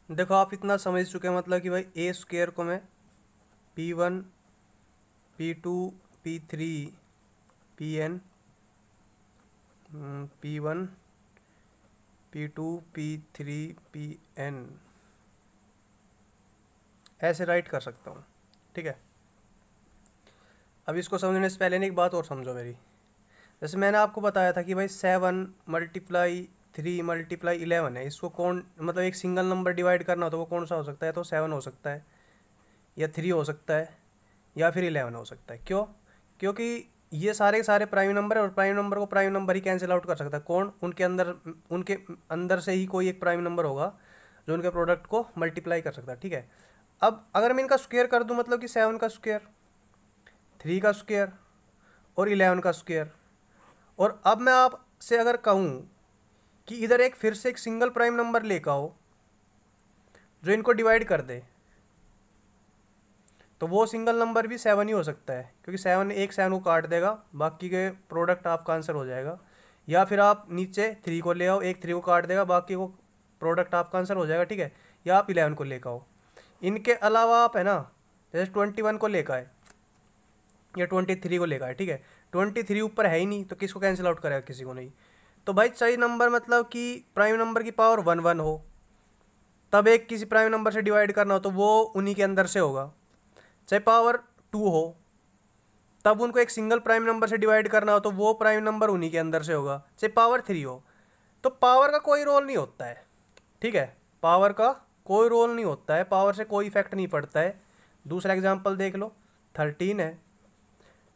देखो आप इतना समझ चुके हैं मतलब कि भाई ए स्क्वायर को मैं P1 P2 P3 Pn P1 P2 P3 Pn ऐसे राइट कर सकता हूँ। ठीक है, अब इसको समझने से पहले एक बात और समझो मेरी। जैसे मैंने आपको बताया था कि भाई 7 × 3 × 11 है, इसको कौन मतलब एक सिंगल नंबर डिवाइड करना हो तो वो कौन सा हो सकता है? तो 7 हो सकता है, या 3 हो सकता है, या फिर 11 हो सकता है। क्यों? क्योंकि ये सारे के सारे प्राइम नंबर है और प्राइम नंबर को प्राइम नंबर ही कैंसिल आउट कर सकता है। कौन? उनके अंदर से ही कोई एक प्राइम नंबर होगा जो उनके प्रोडक्ट को मल्टीप्लाई कर सकता है। ठीक है, अब अगर मैं इनका स्क्वायर कर दूं मतलब कि 7 का स्क्वायर, 3 का स्क्वायर और 11 का स्क्वायर, और अब मैं आपसे अगर कहूँ कि इधर एक फिर से एक सिंगल प्राइम नंबर लेकर आओ जो इनको डिवाइड कर दे, तो वो सिंगल नंबर भी 7 ही हो सकता है, क्योंकि 7 एक 7 को काट देगा, बाकी के प्रोडक्ट आपका आंसर हो जाएगा। या फिर आप नीचे 3 को ले आओ, एक 3 को काट देगा, बाकी को प्रोडक्ट आपका आंसर हो जाएगा। ठीक है, या आप 11 को लेकर आओ। इनके अलावा आप है ना, जैसे 21 को लेकर आए या 23 को लेकर आए। ठीक है, 23 ऊपर है ही नहीं तो किसको कैंसिल आउट करेगा? किसी को नहीं। तो भाई चाहिए नंबर मतलब कि प्राइम नंबर की पावर 1 हो, तब एक किसी प्राइम नंबर से डिवाइड करना हो तो वो उन्हीं के अंदर से होगा। चाहे पावर 2 हो, तब उनको एक सिंगल प्राइम नंबर से डिवाइड करना हो तो वो प्राइम नंबर उन्हीं के अंदर से होगा। चाहे पावर 3 हो, तो पावर का कोई रोल नहीं होता है। ठीक है, पावर का कोई रोल नहीं होता है, पावर से कोई इफेक्ट नहीं पड़ता है। दूसरा एग्जाम्पल देख लो, 13 है,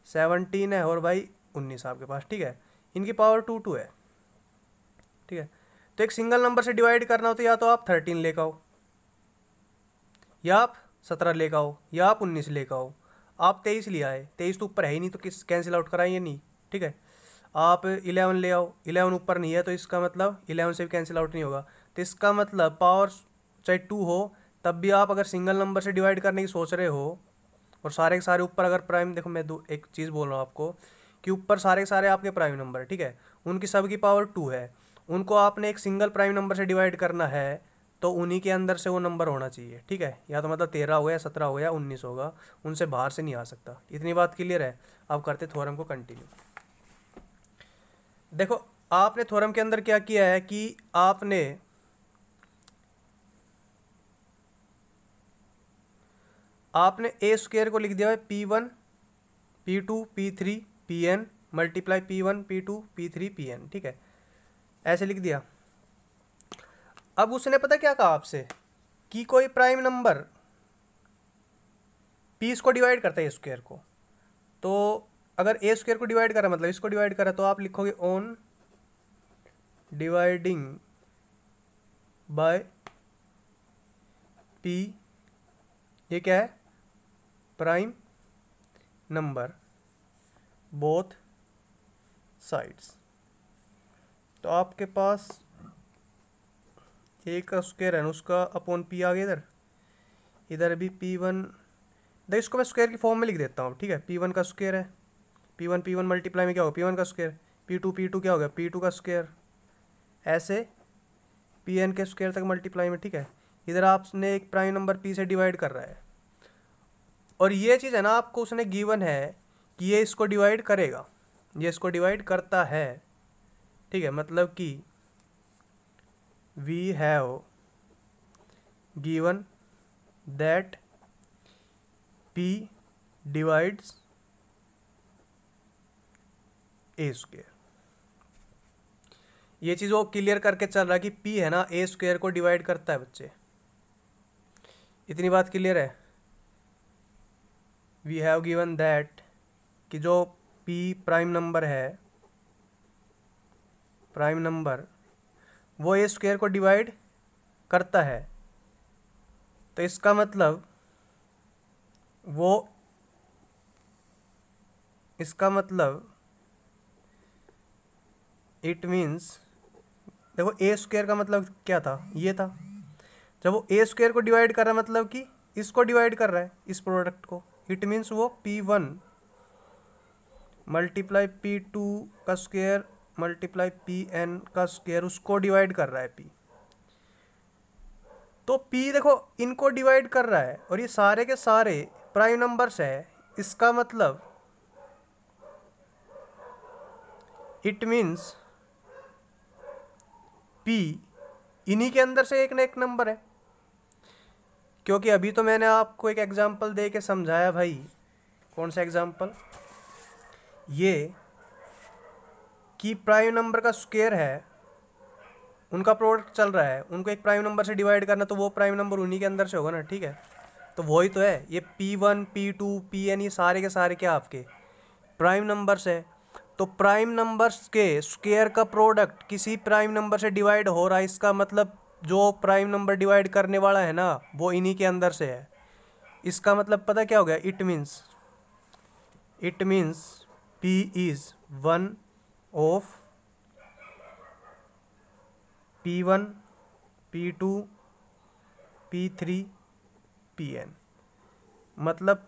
17 है और भाई 19 आपके पास। ठीक है, इनकी पावर 2 है। ठीक है, तो एक सिंगल नंबर से डिवाइड करना हो तो या तो आप 13 लेकर आओ, या आप 17 लेकर आओ, या आप 19 लेकर आओ। आप 23 ले आए, 23 तो ऊपर है ही नहीं तो किस कैंसिल आउट कराएंगे? नहीं। ठीक है, आप 11 ले आओ, 11 ऊपर नहीं है तो इसका मतलब 11 से भी कैंसिल आउट नहीं होगा। तो इसका मतलब पावर चाहे 2 हो, तब भी आप अगर सिंगल नंबर से डिवाइड करने की सोच रहे हो और सारे के सारे ऊपर अगर प्राइम, देखो मैं एक चीज़ बोल रहा हूँ आपको कि ऊपर सारे के सारे आपके प्राइम नंबर, ठीक है, उनकी सब की पावर 2 है, उनको आपने एक सिंगल प्राइम नंबर से डिवाइड करना है तो उन्हीं के अंदर से वो नंबर होना चाहिए। ठीक है, या तो मतलब 13 हो गया, 17 हो गया, 19 होगा, उनसे बाहर से नहीं आ सकता। इतनी बात क्लियर है? अब करते थ्योरम को कंटिन्यू। देखो आपने थ्योरम के अंदर क्या किया है कि आपने ए स्क्वायर को लिख दिया है P1 P2 P3 Pn multiply P1 P2 P3 Pn। ठीक है, ऐसे लिख दिया। अब उसने पता क्या कहा आपसे कि कोई प्राइम नंबर P इसको डिवाइड करता है ए स्क्वायर को, तो अगर ए स्क्वायर को डिवाइड करा मतलब इसको डिवाइड करा तो आप लिखोगे ऑन डिवाइडिंग बाय P, ये क्या है? Prime number both sides. तो आपके पास ए का स्क्वायर है ना, उसका अपॉन P आ गया इधर, इधर भी P1। देख इसको मैं स्क्वायर की फॉर्म में लिख देता हूँ। ठीक है, P1 का स्क्वायर है, P1 मल्टीप्लाई में क्या होगा? P1 का स्क्वायर, P2 क्या हो गया? P2 का स्क्वायर, ऐसे Pn के स्क्वायर तक मल्टीप्लाई में। ठीक है, इधर आपने एक प्राइम नंबर P से डिवाइड कर रहा है और ये चीज़ है ना आपको उसने गिवन है कि ये इसको डिवाइड करेगा, ये इसको डिवाइड करता है। ठीक है, मतलब कि we have given that P divides a square. ये चीज़ वो क्लियर करके चल रहा है कि P है ना ए स्क्वायर को डिवाइड करता है बच्चे। इतनी बात क्लियर है? वी हैव गिवन दैट कि जो P प्राइम नंबर है, प्राइम नंबर वो ए स्क्वायर को डिवाइड करता है, तो इसका मतलब वो, इसका मतलब इट मीन्स, देखो ए स्क्वायर का मतलब क्या था? ये था। जब वो ए स्क्वायर को डिवाइड कर रहा है मतलब कि इसको डिवाइड कर रहा है, इस प्रोडक्ट को, इट मीन्स वो P1 मल्टीप्लाई P2 का स्क्वायर मल्टीप्लाई Pn का स्क्वायर उसको डिवाइड कर रहा है P। तो P देखो इनको डिवाइड कर रहा है और ये सारे के सारे प्राइम नंबर्स है, इसका मतलब इट मीन्स P इन्हीं के अंदर से एक ना एक नंबर है। क्योंकि अभी तो मैंने आपको एक एग्जांपल दे के समझाया भाई। कौन सा एग्जांपल? ये कि प्राइम नंबर का स्क्वायर है, उनका प्रोडक्ट चल रहा है, उनको एक प्राइम नंबर से डिवाइड करना, तो वो प्राइम नंबर उन्हीं के अंदर से होगा ना, ठीक है। तो वही तो है, ये P1 P2 Pn ये सारे के सारे क्या आपके प्राइम नंबर्स है। तो प्राइम नंबर्स के स्क्वायर का प्रोडक्ट किसी प्राइम नंबर से डिवाइड हो रहा है, इसका मतलब जो प्राइम नंबर डिवाइड करने वाला है ना वो इन्हीं के अंदर से है। इसका मतलब पता क्या हो गया? It means P is one of P1 P2 P3 Pn। मतलब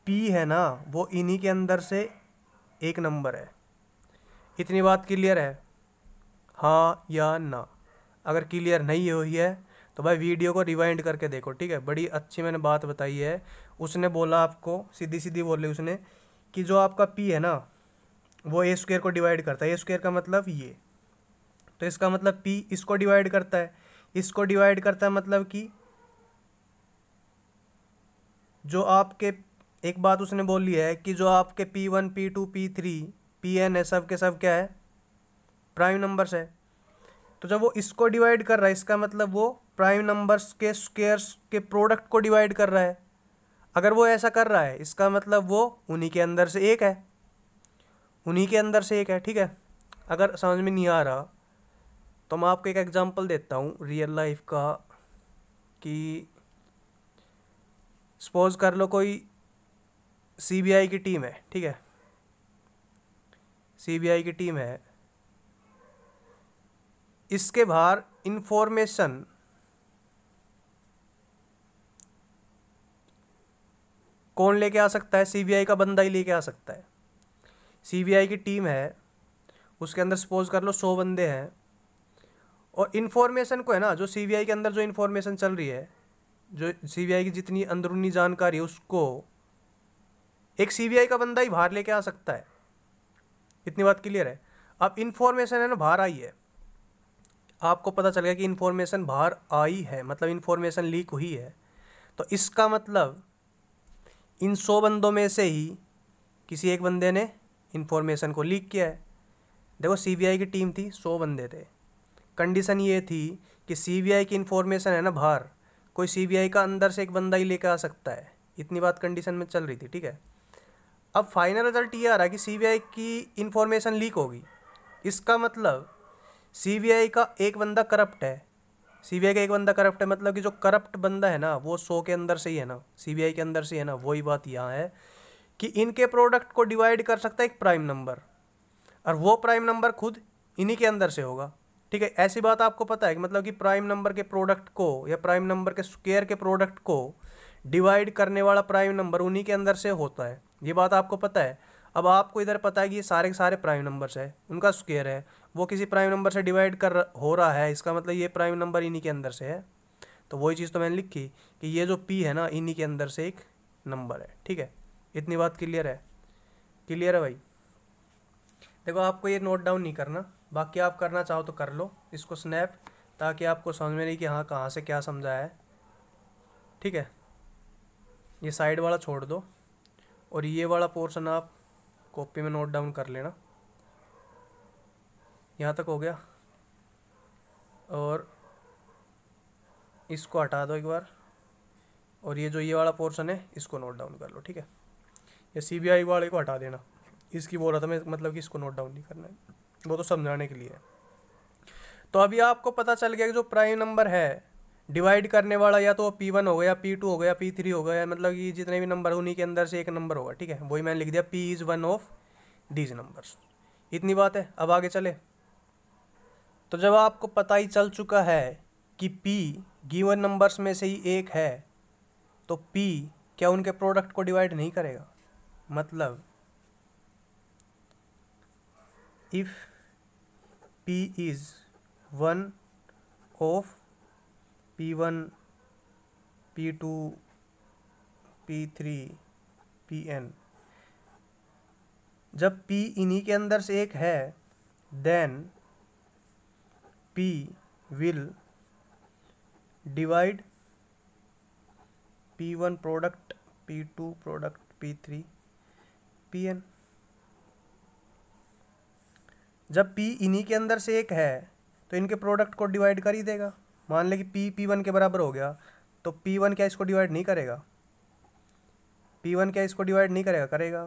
P है ना वो इन्हीं के अंदर से एक नंबर है। इतनी बात क्लियर है? हाँ या ना? अगर क्लियर नहीं हुई है तो भाई वीडियो को रिवाइंड करके देखो, ठीक है। बड़ी अच्छी मैंने बात बताई है। उसने बोला आपको, सीधी सीधी बोली उसने कि जो आपका P है ना वो ए स्क्वायर को डिवाइड करता है। ए स्क्वायर का मतलब ये, तो इसका मतलब P इसको डिवाइड करता है, इसको डिवाइड करता है, मतलब कि जो आपके, एक बात उसने बोली है कि जो आपके P1 P2 P3 Pn है, सब के सब क्या है? प्राइम नंबर्स है। तो जब वो इसको डिवाइड कर रहा है, इसका मतलब वो प्राइम नंबर्स के स्क्वायर्स के प्रोडक्ट को डिवाइड कर रहा है। अगर वो ऐसा कर रहा है, इसका मतलब वो उन्हीं के अंदर से एक है, उन्हीं के अंदर से एक है, ठीक है। अगर समझ में नहीं आ रहा तो मैं आपको एक एग्जांपल देता हूँ रियल लाइफ का, कि सपोज कर लो कोई CBI की टीम है, ठीक है। CBI की टीम है, इसके बाहर इंफॉर्मेशन कौन लेके आ सकता है? CBI का बंदा ही लेके आ सकता है। CBI की टीम है, उसके अंदर सपोज कर लो 100 बंदे हैं, और इन्फॉर्मेशन को है ना, जो CBI के अंदर जो इन्फॉर्मेशन चल रही है, जो CBI की जितनी अंदरूनी जानकारी है, उसको एक CBI का बंदा ही बाहर लेके आ सकता है। इतनी बात क्लियर है? अब इन्फॉर्मेशन है ना बाहर आई है, आपको पता चल गया कि इन्फॉर्मेशन बाहर आई है, मतलब इन्फॉर्मेशन लीक हुई है। तो इसका मतलब इन 100 बंदों में से ही किसी एक बंदे ने इन्फॉर्मेशन को लीक किया है। देखो CBI की टीम थी, 100 बंदे थे। कंडीशन ये थी कि CBI की इन्फॉर्मेशन है ना बाहर, कोई CBI का अंदर से एक बंदा ही लेकर आ सकता है। इतनी बात कंडीशन में चल रही थी, ठीक है। अब फाइनल रिजल्ट ये आ रहा है कि CBI की इन्फॉर्मेशन लीक होगी। इसका मतलब CBI का एक बंदा करप्ट है। CBI का एक बंदा करप्ट है, मतलब कि जो करप्ट बंदा है ना वो 100 के अंदर से ही है ना, CBI के अंदर से है ना। वही बात यहाँ है कि इनके प्रोडक्ट को डिवाइड कर सकता है एक प्राइम नंबर, और वो प्राइम नंबर खुद इन्हीं के अंदर से होगा, ठीक है। ऐसी बात आपको पता है कि मतलब कि प्राइम नंबर के प्रोडक्ट को या प्राइम नंबर के स्क्वायर के प्रोडक्ट को डिवाइड करने वाला प्राइम नंबर उन्हीं के अंदर से होता है। ये बात आपको पता है। अब आपको इधर पता है कि ये सारे के सारे प्राइम नंबर्स है, उनका स्क्वायर है, वो किसी प्राइम नंबर से डिवाइड कर हो रहा है, इसका मतलब ये प्राइम नंबर इन्हीं के अंदर से है। तो वही चीज़ तो मैंने लिखी कि ये जो P है ना इन्हीं के अंदर से एक नंबर है, ठीक है। इतनी बात क्लियर है? क्लियर है भाई? देखो आपको ये नोट डाउन नहीं करना, बाकी आप करना चाहो तो कर लो इसको स्नैप, ताकि आपको समझ में नहीं कि हाँ कहाँ से क्या समझाया है, ठीक है। ये साइड वाला छोड़ दो और ये वाला पोर्शन आप कॉपी में नोट डाउन कर लेना। यहाँ तक हो गया, और इसको हटा दो एक बार, और ये जो ये वाला पोर्शन है इसको नोट डाउन कर लो, ठीक है। ये CBI वाले को हटा देना, इसकी बोल रहा था मैं, मतलब कि इसको नोट डाउन नहीं करना है, वो तो समझाने के लिए है। तो अभी आपको पता चल गया कि जो प्राइम नंबर है डिवाइड करने वाला या तो P1 हो गया, P2 हो गया, P3 हो गया, मतलब कि जितने भी नंबर उन्हीं के अंदर से एक नंबर होगा, ठीक है। वही मैंने लिख दिया, P is one of these numbers. इतनी बात है, अब आगे चले। तो जब आपको पता ही चल चुका है कि P गिवन नंबर्स में से ही एक है, तो P क्या उनके प्रोडक्ट को डिवाइड नहीं करेगा? मतलब if P is one of P1 P2 P3 Pn। जब P इन्हीं के अंदर से एक है then P will divide P1 product P2 product P3 Pn। जब P इन्हीं के अंदर से एक है तो इनके प्रोडक्ट को डिवाइड कर ही देगा। मान ले कि P P1 के बराबर हो गया तो P1 क्या इसको डिवाइड नहीं करेगा? P1 क्या इसको डिवाइड नहीं करेगा? करेगा।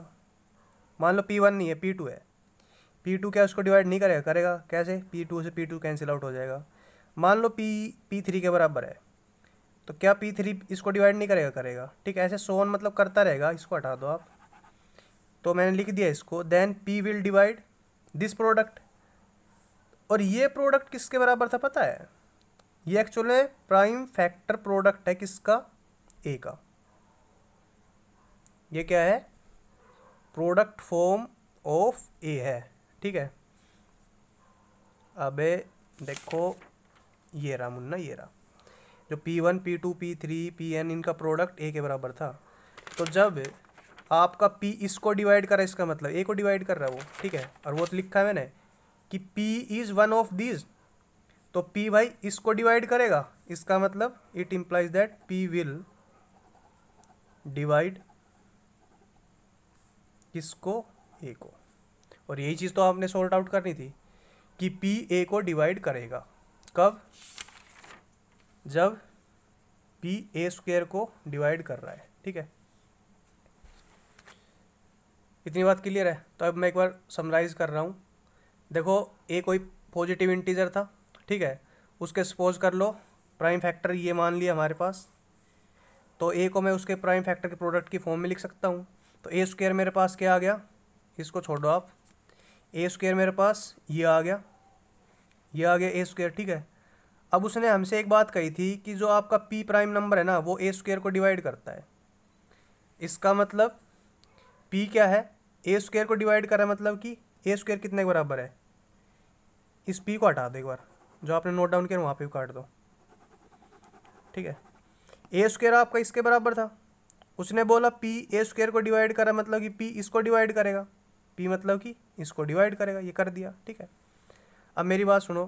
मान लो P1 नहीं है, P2 है, P2 क्या उसको डिवाइड नहीं करेगा? करेगा। कैसे? P2 से P2 कैंसिल आउट हो जाएगा। मान लो P3 के बराबर है तो क्या P3 इसको डिवाइड नहीं करेगा? करेगा। ठीक है, ऐसे सोन मतलब करता रहेगा। इसको हटा दो आप। तो मैंने लिख दिया इसको, then P will divide this product. और ये प्रोडक्ट किसके बराबर था पता है? ये एक्चुअल में प्राइम फैक्टर प्रोडक्ट है किसका? ए का। ये क्या है? प्रोडक्ट फॉर्म ऑफ ए है। ठीक है, अबे देखो ये रहा मुन्ना, ये रहा जो P1 P2 P3 Pn इनका प्रोडक्ट ए के बराबर था। तो जब आपका P इसको डिवाइड कर रहा है, इसका मतलब ए को डिवाइड कर रहा है वो। ठीक है, और वो तो लिखा है मैंने कि P is one of these, तो P भाई इसको डिवाइड करेगा। इसका मतलब it implies that P will divide किसको? ए को। और यही चीज़ तो आपने सॉर्ट आउट करनी थी कि P ए को डिवाइड करेगा। कब? जब P ए स्क्वायर को डिवाइड कर रहा है। ठीक है, इतनी बात क्लियर है। तो अब मैं एक बार समराइज़ कर रहा हूँ। देखो, ए कोई पॉजिटिव इंटीजर था। ठीक है, उसके सपोज कर लो प्राइम फैक्टर ये मान लिया हमारे पास, तो ए को मैं उसके प्राइम फैक्टर के प्रोडक्ट की फॉर्म में लिख सकता हूँ। तो ए स्क्वायर मेरे पास क्या आ गया? इसको छोड़ो आप, ए स्क्वायर मेरे पास ये आ गया, ये आ गया ए स्क्वायर। ठीक है, अब उसने हमसे एक बात कही थी कि जो आपका पी प्राइम नंबर है ना वो ए स्क्वायर को डिवाइड करता है। इसका मतलब पी क्या है? ए स्क्वायर को डिवाइड कर रहा है, मतलब कि ए स्क्वायर कितने के बराबर है? इस पी को हटा दो एक बार, जो आपने नोट डाउन किया वहाँ पे काट दो। ठीक है, ए स्क्वायर आपका इसके बराबर था। उसने बोला पी ए स्क्वायर को डिवाइड करा, मतलब कि पी इसको डिवाइड करेगा। पी मतलब कि इसको डिवाइड करेगा, ये कर दिया। ठीक है, अब मेरी बात सुनो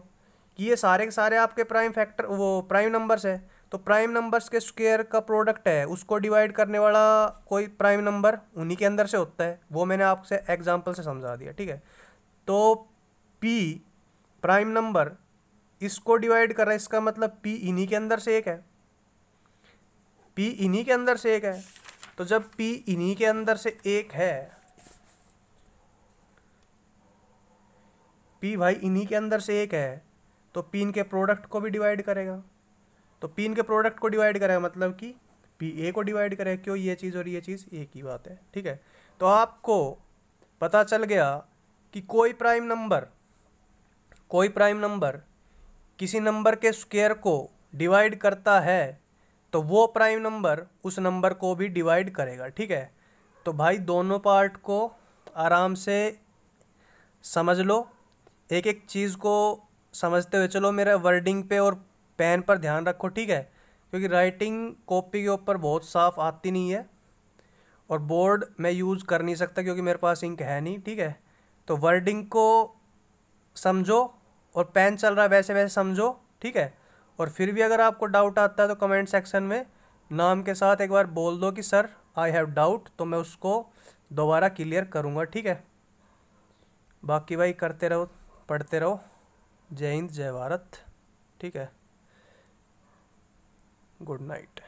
कि ये सारे के सारे आपके प्राइम फैक्टर वो प्राइम नंबर्स है, तो प्राइम नंबर्स के स्क्वायर का प्रोडक्ट है, उसको डिवाइड करने वाला कोई प्राइम नंबर उन्हीं के अंदर से होता है। वो मैंने आपसे एग्जांपल से समझा दिया। ठीक है, तो पी प्राइम नंबर इसको डिवाइड कर रहा है, इसका मतलब पी इन्हीं के अंदर से एक है। पी इन्हीं के अंदर से एक है, तो जब पी इन्हीं के अंदर से एक है, पी भाई इन्हीं के अंदर से एक है, तो पी इनके प्रोडक्ट को भी डिवाइड करेगा। तो पी इनके प्रोडक्ट को डिवाइड करेगा, मतलब कि पी ए को डिवाइड करेगा। क्यों? ये चीज़ और ये चीज़ एक ही बात है। ठीक है, तो आपको पता चल गया कि कोई प्राइम नंबर किसी नंबर के स्क्वायर को डिवाइड करता है तो वो प्राइम नंबर उस नंबर को भी डिवाइड करेगा। ठीक है, तो भाई दोनों पार्ट को आराम से समझ लो, एक एक चीज़ को समझते हुए चलो। मेरा वर्डिंग पे और पेन पर ध्यान रखो। ठीक है, क्योंकि राइटिंग कॉपी के ऊपर बहुत साफ आती नहीं है और बोर्ड मैं यूज़ कर नहीं सकता क्योंकि मेरे पास इंक है नहीं। ठीक है, तो वर्डिंग को समझो और पेन चल रहा है वैसे वैसे समझो। ठीक है, और फिर भी अगर आपको डाउट आता है तो कमेंट सेक्शन में नाम के साथ एक बार बोल दो कि सर आई हैव डाउट, तो मैं उसको दोबारा क्लियर करूँगा। ठीक है, बाकी भाई करते रहो, पढ़ते रहो। जय हिंद, जय भारत। ठीक है, गुड नाइट।